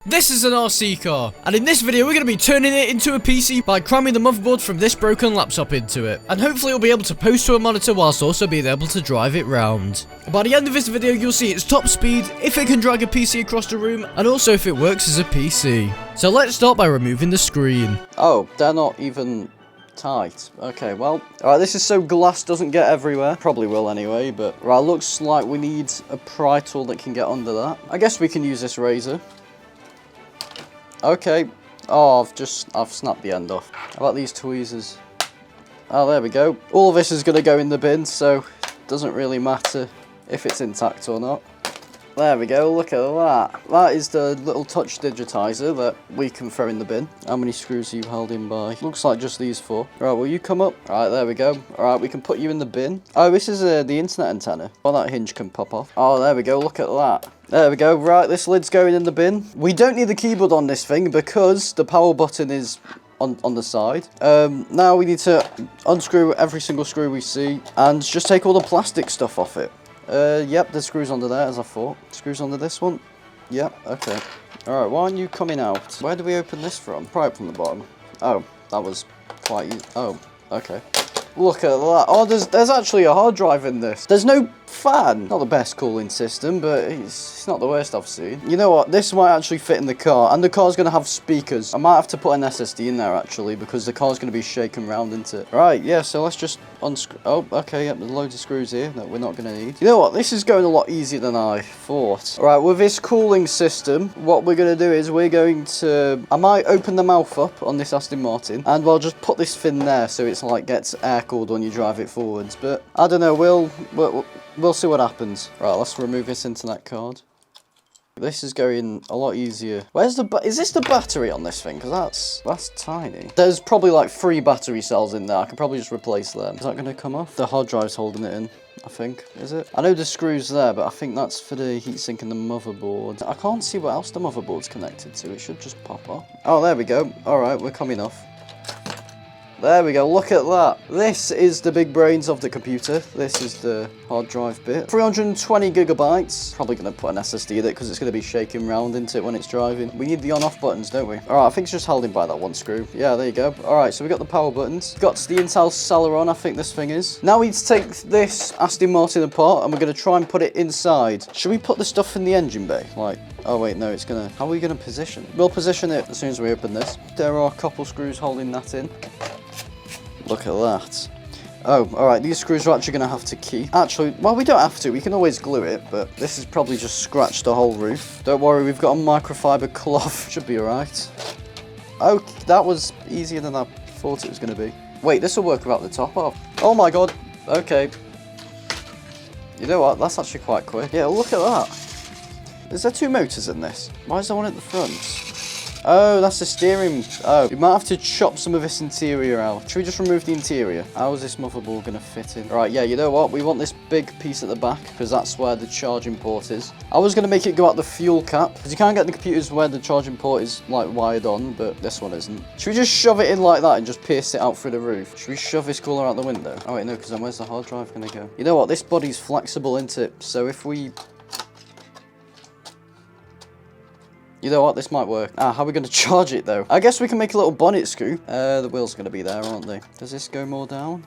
This is an RC car, and in this video we're going to be turning it into a PC by cramming the motherboard from this broken laptop into it, and hopefully it'll be able to post to a monitor whilst also being able to drive it round. By the end of this video you'll see its top speed, if it can drag a PC across the room, and also if it works as a PC. So let's start by removing the screen. Oh, they're not even tight. Okay, well, alright, this is so glass doesn't get everywhere. Probably will anyway, but right, looks like we need a pry tool that can get under that. I guess we can use this razor. Okay. Oh, I've snapped the end off. How about these tweezers? Oh, there we go. All of this is going to go in the bin, so it doesn't really matter if it's intact or not. There we go, look at that. That is the little touch digitizer that we can throw in the bin. How many screws are you held in by? Looks like just these four. Right, will you come up? Alright, there we go. Alright, we can put you in the bin. Oh, this is the internet antenna. Well, that hinge can pop off. Oh, there we go, look at that. There we go, right, this lid's going in the bin. We don't need the keyboard on this thing because the power button is on the side. Now we need to unscrew every single screw we see and just take all the plastic stuff off it. Yep, there's screws under there, as I thought. Screws under this one? Yep, okay. Alright, why aren't you coming out? Where do we open this from? Probably from the bottom. Oh, that was quite easy. Oh, okay. Look at that. Oh, there's actually a hard drive in this. There's no fan. Not the best cooling system, but it's not the worst I've seen. You know what? This might actually fit in the car, and the car's going to have speakers. I might have to put an SSD in there, actually, because the car's going to be shaken round into it. Right, yeah, so let's just unscrew. Oh, okay, yep, there's loads of screws here that we're not going to need. You know what? This is going a lot easier than I thought. Right, with this cooling system, what we're going to do is we're going to... I might open the mouth up on this Aston Martin, and we'll just put this fin there so it's like gets air cooled when you drive it forwards. But I don't know, we'll see what happens. Right, let's remove this internet card. This is going a lot easier. Where's the is this the battery on this thing? Because that's tiny. There's probably like 3 battery cells in there. I could probably just replace them. Is that going to come off? The hard drive's holding it in, I think. Is it? I know the screw's there, but I think that's for the heatsink and the motherboard. I can't see what else the motherboard's connected to. It should just pop off. Oh, there we go. Alright, we're coming off. There we go, look at that. This is the big brains of the computer. This is the hard drive bit. 320 gigabytes. Probably going to put an SSD in it because it's going to be shaking round into it when it's driving. We need the on-off buttons, don't we? Alright, I think it's just held in by that one screw. Yeah, there you go. Alright, so we got the power buttons. Got the Intel Celeron, I think this thing is. Now we need to take this Aston Martin apart and we're going to try and put it inside. Should we put the stuff in the engine bay? Like... Oh wait, no, it's gonna... How are we going to position it? We'll position it as soon as we open this. There are a couple screws holding that in. Look at that. Oh, alright, these screws are actually going to have to key. Actually, well, we don't have to. We can always glue it, but this has probably just scratched the whole roof. Don't worry, we've got a microfiber cloth. Should be alright. Oh, that was easier than I thought it was going to be. Wait, this will work without the top off. Oh my god. Okay. You know what? That's actually quite quick. Yeah, look at that. Is there 2 motors in this? Why is there one at the front? Oh, that's the steering. Oh, we might have to chop some of this interior out. Should we just remove the interior? How is this motherboard going to fit in? Right, yeah, you know what? We want this big piece at the back because that's where the charging port is. I was going to make it go out the fuel cap because you can't get the computers where the charging port is like wired on, but this one isn't. Should we just shove it in like that and just pierce it out through the roof? Should we shove this cooler out the window? Oh, wait, no, because then where's the hard drive going to go? You know what? This body's flexible, isn't it? So if we... You know what, this might work. Ah, how are we going to charge it, though? I guess we can make a little bonnet screw. The wheels are going to be there, aren't they? Does this go more down?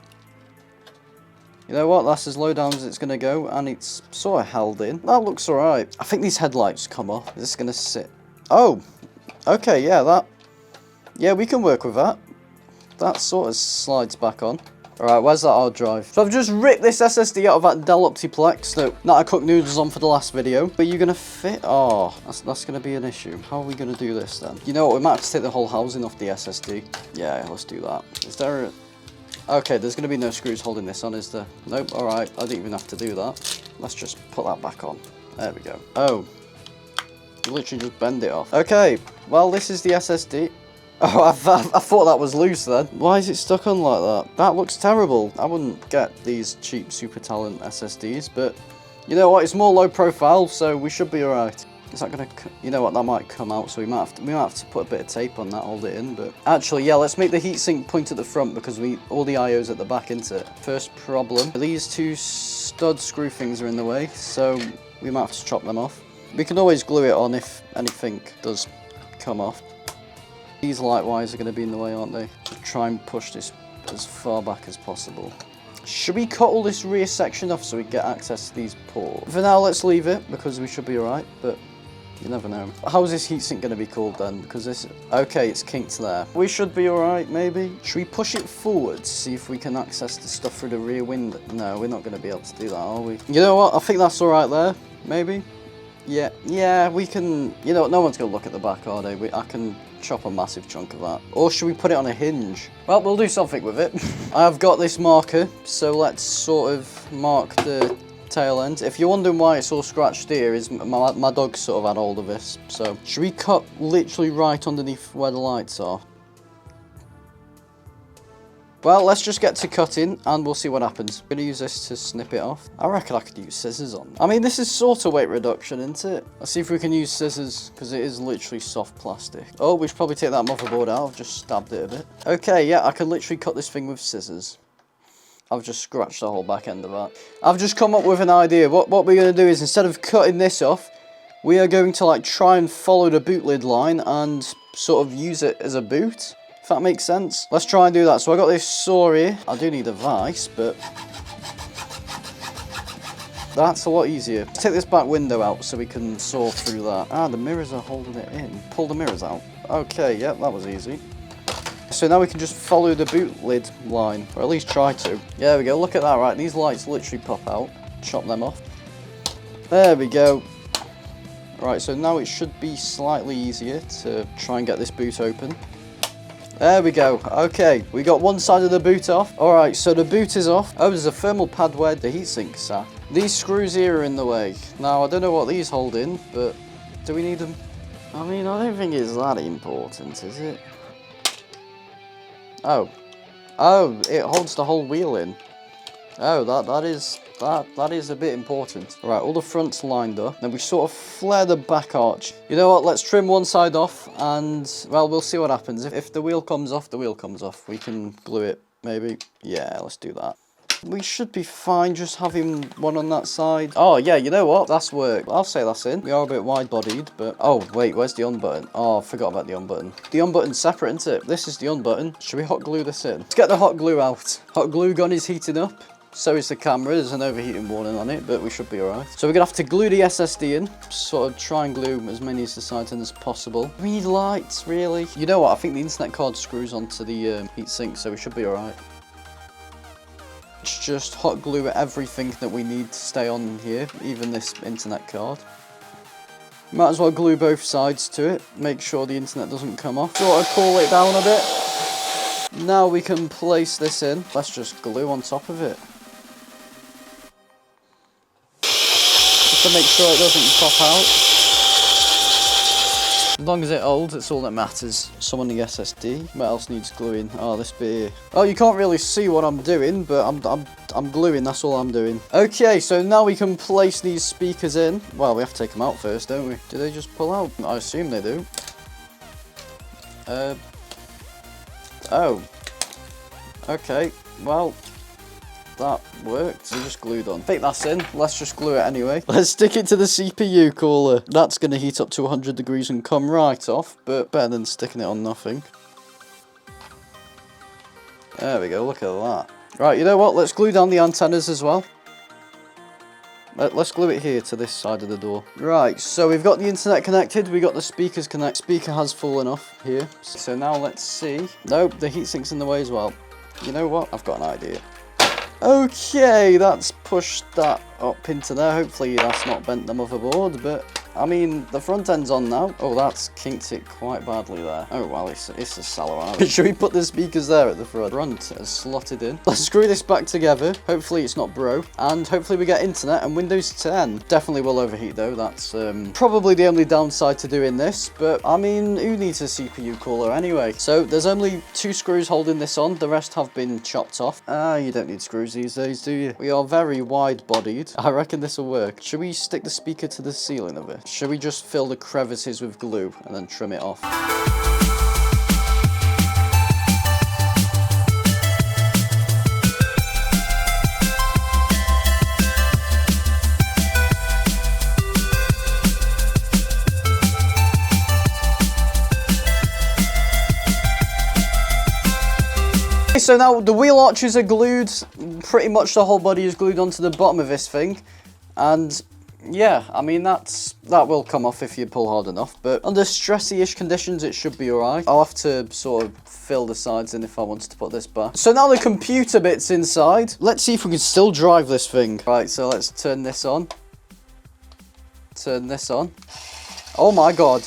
You know what, that's as low down as it's going to go, and it's sort of held in. That looks alright. I think these headlights come off. Is this going to sit? Oh, okay, yeah, that... Yeah, we can work with that. That sort of slides back on. Alright, where's that hard drive? So I've just ripped this SSD out of that Dell Optiplex that I cooked noodles on for the last video. But you're going to fit? Oh, that's going to be an issue. How are we going to do this then? You know what, we might have to take the whole housing off the SSD. Yeah, let's do that. Is there a... Okay, there's going to be no screws holding this on, is there? Nope, alright, I didn't even have to do that. Let's just put that back on. There we go. Oh, you literally just bend it off. Okay, well, this is the SSD. Oh, I thought that was loose then. Why is it stuck on like that? That looks terrible. I wouldn't get these cheap Super Talent SSDs, but you know what? It's more low profile, so we should be alright. Is that gonna? You know what? That might come out, so we might have to put a bit of tape on that, hold it in. But actually, yeah, let's make the heatsink point at the front because all the IOs at the back, isn't it? First problem: these 2 stud screw things are in the way, so we might have to chop them off. We can always glue it on if anything does come off. These likewise are going to be in the way, aren't they? So try and push this as far back as possible. Should we cut all this rear section off so we get access to these ports? For now, let's leave it, because we should be alright, but you never know. How's this heatsink going to be called then? Because this... Okay, it's kinked there. We should be alright, maybe? Should we push it forward, see if we can access the stuff through the rear window? No, we're not going to be able to do that, are we? You know what? I think that's alright there. Maybe? Yeah, we can... You know, no one's going to look at the back, are they? I can chop a massive chunk of that. Or should we put it on a hinge? Well, we'll do something with it. I've got this marker, so let's sort of mark the tail end. If you're wondering why it's all scratched here, is my dog sort of had hold of this. So, should we cut literally right underneath where the lights are? Well, let's just get to cutting and we'll see what happens. I'm going to use this to snip it off. I reckon I could use scissors on. I mean, this is sort of weight reduction, isn't it? Let's see if we can use scissors, because it is literally soft plastic. Oh, we should probably take that motherboard out. I've just stabbed it a bit. Okay, yeah, I can literally cut this thing with scissors. I've just scratched the whole back end of that. I've just come up with an idea. What we're going to do is, instead of cutting this off, we are going to like try and follow the boot lid line and sort of use it as a boot. If that makes sense. Let's try and do that. So I got this saw here. I do need a vise, but that's a lot easier. Let's take this back window out so we can saw through that. Ah, the mirrors are holding it in. Pull the mirrors out. Okay, yep, that was easy. So now we can just follow the boot lid line, or at least try to. Yeah, there we go. Look at that, right? These lights literally pop out. Chop them off. There we go. Right, so now it should be slightly easier to try and get this boot open. There we go. Okay, we got one side of the boot off. Alright, so the boot is off. Oh, there's a thermal pad where the heatsink sat. These screws here are in the way. Now, I don't know what these hold in, but do we need them? I mean, I don't think it's that important, is it? Oh, it holds the whole wheel in. Oh, that is a bit important. Right, all the fronts lined up. Then we sort of flare the back arch. You know what? Let's trim one side off, and well, we'll see what happens. If the wheel comes off, the wheel comes off. We can glue it, maybe. Yeah, let's do that. We should be fine just having one on that side. Oh, yeah, you know what? That's work. I'll say that's in. We are a bit wide-bodied, but... Oh, wait, where's the on button? Oh, I forgot about the on button. The on button's separate, isn't it? This is the on button. Should we hot glue this in? Let's get the hot glue out. Hot glue gun is heating up. So is the camera. There's an overheating warning on it, but we should be alright. So we're going to have to glue the SSD in. Sort of try and glue as many of the sides in as possible. We need lights, really. You know what? I think the internet card screws onto the heatsink, so we should be alright. Let's just hot glue everything that we need to stay on here, even this internet card. Might as well glue both sides to it. Make sure the internet doesn't come off. Sort of cool it down a bit. Now we can place this in. Let's just glue on top of it. To make sure it doesn't pop out. As long as it holds, it's all that matters. Some on the SSD. What else needs gluing? Oh, this bit here. Oh, you can't really see what I'm doing, but I'm gluing. That's all I'm doing. Okay, so now we can place these speakers in. Well, we have to take them out first, don't we? Do they just pull out? I assume they do. Oh. Okay. Well. That worked. So just glued on. I think that's in. Let's just glue it anyway. Let's stick it to the CPU cooler. That's going to heat up to 100 degrees and come right off, but better than sticking it on nothing. There we go. Look at that. Right, you know what? Let's glue down the antennas as well. Let's glue it here to this side of the door. Right, so we've got the internet connected. We got the speakers connected. Speaker has fallen off here. So now let's see. Nope, the heatsink's in the way as well. You know what? I've got an idea. Okay, that's pushed that up into there. Hopefully that's not bent the motherboard, but I mean, the front end's on now. Oh, that's kinked it quite badly there. Oh, well, it's a Salaran. Should we put the speakers there at the front? Front is slotted in. Let's screw this back together. Hopefully it's not bro. And hopefully we get internet and Windows 10. Definitely will overheat though. That's probably the only downside to doing this. But, I mean, who needs a CPU cooler anyway? So, there's only 2 screws holding this on. The rest have been chopped off. You don't need screws these days, do you? We are very wide-bodied. I reckon this will work. Should we stick the speaker to the ceiling of it? Should we just fill the crevices with glue and then trim it off? So now the wheel arches are glued. Pretty much the whole body is glued onto the bottom of this thing. And yeah, I mean, that will come off if you pull hard enough. But under stressy-ish conditions, it should be alright. I'll have to sort of fill the sides in if I wanted to put this back. So now the computer bit's inside. Let's see if we can still drive this thing. Right, so let's turn this on. Turn this on. Oh my god.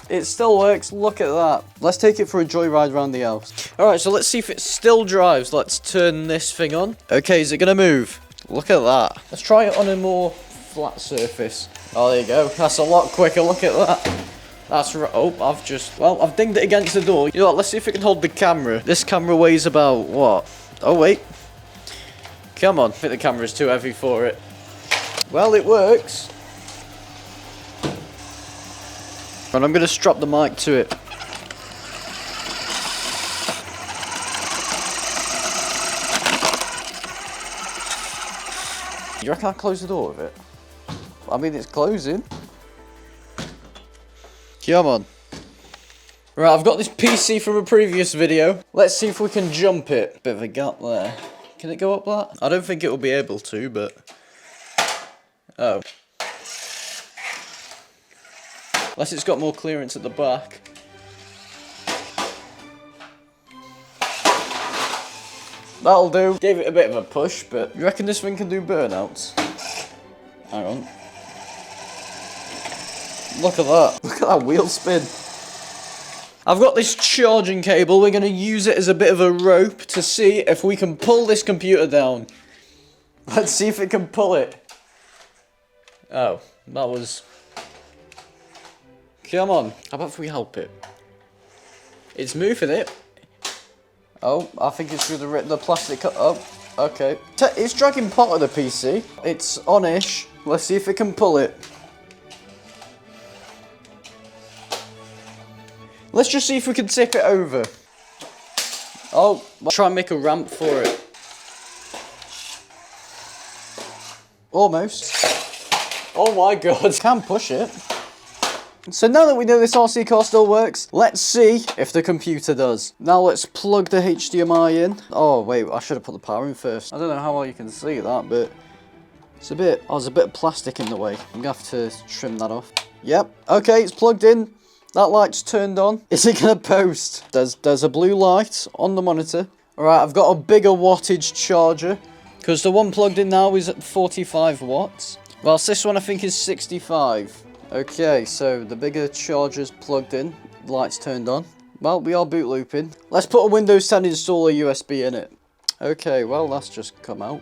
It still works, look at that. Let's take it for a joyride around the house. Alright, so let's see if it still drives. Let's turn this thing on. Okay, is it gonna move? Look at that. Let's try it on a more flat surface. Oh, there you go. That's a lot quicker, look at that. That's right. Oh, I've dinged it against the door. You know what, let's see if it can hold the camera. This camera weighs about, what? Oh, wait. Come on, I think the camera's too heavy for it. Well, it works. And I'm going to strap the mic to it. You reckon I'll close the door with it? I mean, it's closing. Come on. Right, I've got this PC from a previous video. Let's see if we can jump it. Bit of a gap there. Can it go up that? I don't think it will be able to, but... Oh. Unless it's got more clearance at the back. That'll do. Gave it a bit of a push, but you reckon this thing can do burnouts? Hang on. Look at that. Look at that wheel spin. I've got this charging cable. We're going to use it as a bit of a rope to see if we can pull this computer down. Let's see if it can pull it. Oh, that was... Come on. How about if we help it? It's moving it. Oh, I think it's through the plastic. Oh, okay. It's dragging part of the PC. It's on-ish. Let's see if it can pull it. Let's just see if we can tip it over. Oh, let's try and make a ramp for it. Almost. Oh my god. Can push it. So now that we know this RC car still works, let's see if the computer does. Now let's plug the HDMI in. Oh wait, I should have put the power in first. I don't know how well you can see that, but it's a bit, there's a bit of plastic in the way. I'm gonna have to trim that off. Yep, okay, it's plugged in. That light's turned on. Is it gonna post? There's a blue light on the monitor. Alright, I've got a bigger wattage charger, because the one plugged in now is at 45 watts. Whilst this one I think is 65. Okay, so the bigger charger's plugged in, lights turned on. Well, we are boot looping. Let's put a Windows 10 installer USB in it. Okay, well, that's just come out.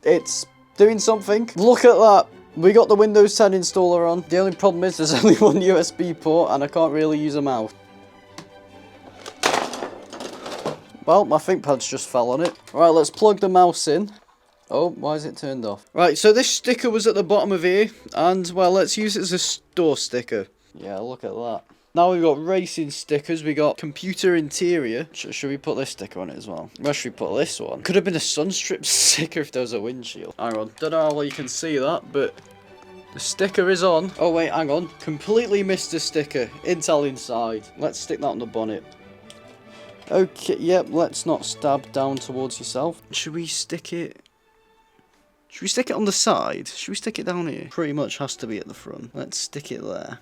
It's doing something. Look at that. We got the Windows 10 installer on. The only problem is there's only one USB port and I can't really use a mouse. Well, my ThinkPad's just fell on it. Right, let's plug the mouse in. Oh, why is it turned off? Right, so this sticker was at the bottom of here, and, well, let's use it as a store sticker. Yeah, look at that. Now we've got racing stickers, we got computer interior. Should we put this sticker on it as well? Where should we put this one? Could have been a sunstrip sticker if there was a windshield. Hang on, don't know how well you can see that, but the sticker is on. Oh wait, hang on. Completely missed the sticker. Intel inside. Let's stick that on the bonnet. Okay, yep, let's not stab down towards yourself. Should we stick it... Should we stick it on the side? Should we stick it down here? Pretty much has to be at the front. Let's stick it there.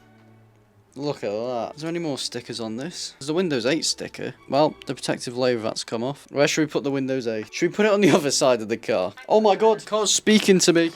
Look at that. Is there any more stickers on this? There's the Windows 8 sticker. Well, the protective layer of that's come off. Where should we put the Windows 8? Should we put it on the other side of the car? Oh my god, the car's speaking to me.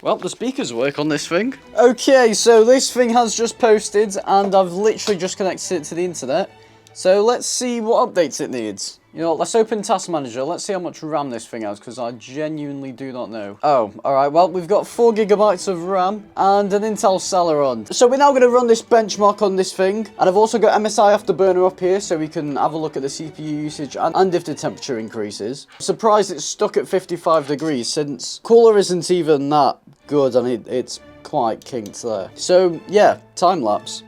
Well, the speakers work on this thing. Okay, so this thing has just posted and I've literally just connected it to the internet. So let's see what updates it needs. You know what, let's open Task Manager. Let's see how much RAM this thing has, because I genuinely do not know. Oh, alright, well, we've got 4 GB of RAM and an Intel Celeron. So we're now going to run this benchmark on this thing. And I've also got MSI Afterburner up here, so we can have a look at the CPU usage and if the temperature increases. I'm surprised it's stuck at 55 degrees, since cooler isn't even that good, and it's quite kinked there. So, yeah, time-lapse.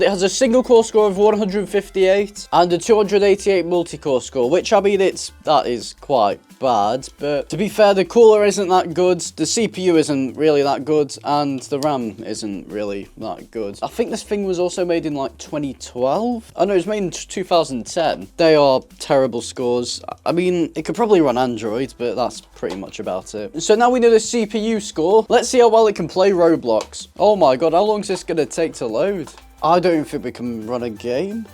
It has a single core score of 158 and a 288 multi-core score, which I mean that is quite bad, but to be fair, the cooler isn't that good, the CPU isn't really that good, and the RAM isn't really that good. I think this thing was also made in like 2012. Oh no, it was made in 2010. They are terrible scores. I mean, it could probably run Android, but that's pretty much about it. So now we know the CPU score. Let's see how well it can play Roblox. Oh my god, how long is this gonna take to load? I don't even think we can run a game.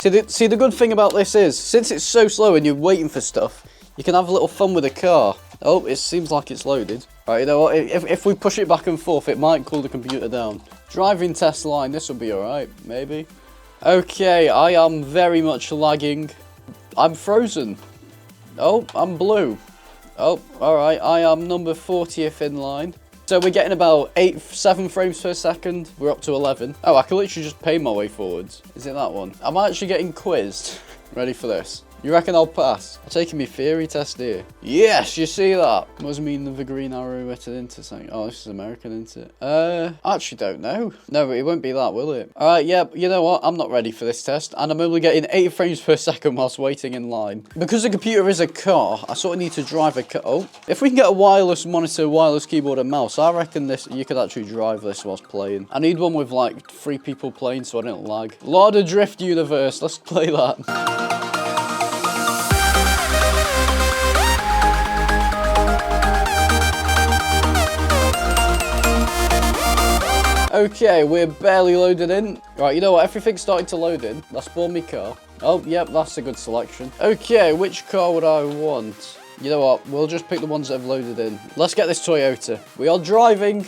See, the good thing about this is, since it's so slow and you're waiting for stuff, you can have a little fun with the car. Oh, it seems like it's loaded. Right, you know what, if we push it back and forth, it might cool the computer down. Driving test line, this will be alright, maybe. Okay, I am very much lagging. I'm frozen. Oh, I'm blue. Oh, alright, I am number 40th in line. So we're getting about 7 frames per second. We're up to 11. Oh, I can literally just pay my way forwards. Is it that one? I'm actually getting quizzed. Ready for this? You reckon I'll pass? I'm taking my theory test here. Yes, you see that? Must mean the green arrow at an intersection. Oh, this is American, isn't it? I actually don't know. No, it won't be that, will it? Alright, yeah, you know what? I'm not ready for this test. And I'm only getting 8 frames per second whilst waiting in line. Because the computer is a car, I sort of need to drive a car. Oh, if we can get a wireless monitor, wireless keyboard and mouse, I reckon you could actually drive this whilst playing. I need one with like 3 people playing so I don't lag. Lord of Drift Universe, let's play that. Okay, we're barely loaded in. Right, you know what? Everything's starting to load in. That's spawned me car. Oh, yep, that's a good selection. Okay, which car would I want? You know what? We'll just pick the ones that have loaded in. Let's get this Toyota. We are driving.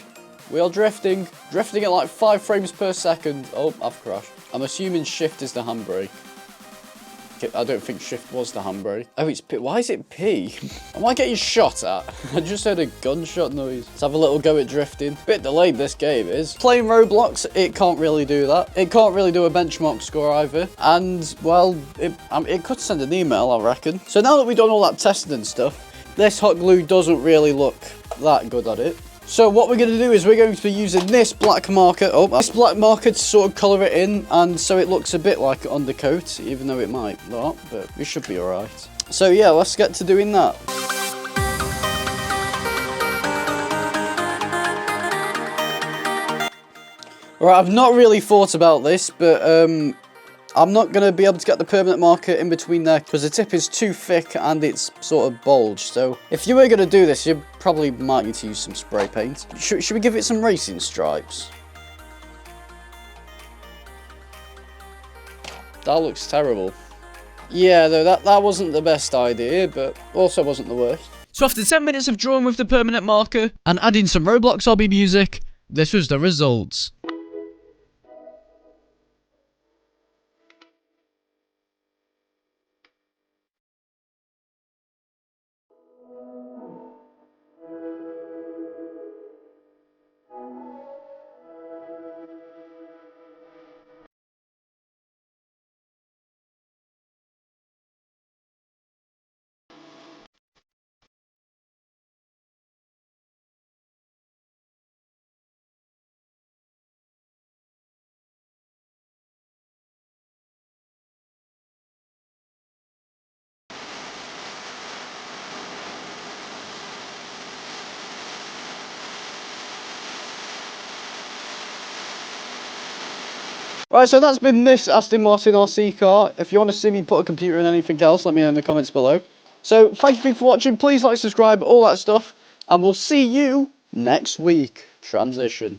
We are drifting. Drifting at like 5 frames per second. Oh, I've crashed. I'm assuming shift is the handbrake. I don't think shift was the handbrake. Oh, it's P. Why is it P? Am I getting shot at? I just heard a gunshot noise. Let's have a little go at drifting. Bit delayed this game is. Playing Roblox, it can't really do that. It can't really do a benchmark score either. And, well, it could send an email, I reckon. So now that we've done all that testing and stuff, this hot glue doesn't really look that good at it. So what we're going to do is we're going to be using this black marker, to sort of colour it in, and so it looks a bit like an undercoat, even though it might not, but we should be alright. So yeah, let's get to doing that. Alright, I've not really thought about this, but I'm not going to be able to get the permanent marker in between there because the tip is too thick and it's sort of bulged. So if you were going to do this, you probably might need to use some spray paint. Should we give it some racing stripes? That looks terrible. Yeah, though, that wasn't the best idea, but also wasn't the worst. So after 10 minutes of drawing with the permanent marker and adding some Roblox hobby music, this was the results. Right, so that's been this Aston Martin RC car. If you want to see me put a computer in anything else, let me know in the comments below. So, thank you for watching. Please like, subscribe, all that stuff. And we'll see you next week. Transition.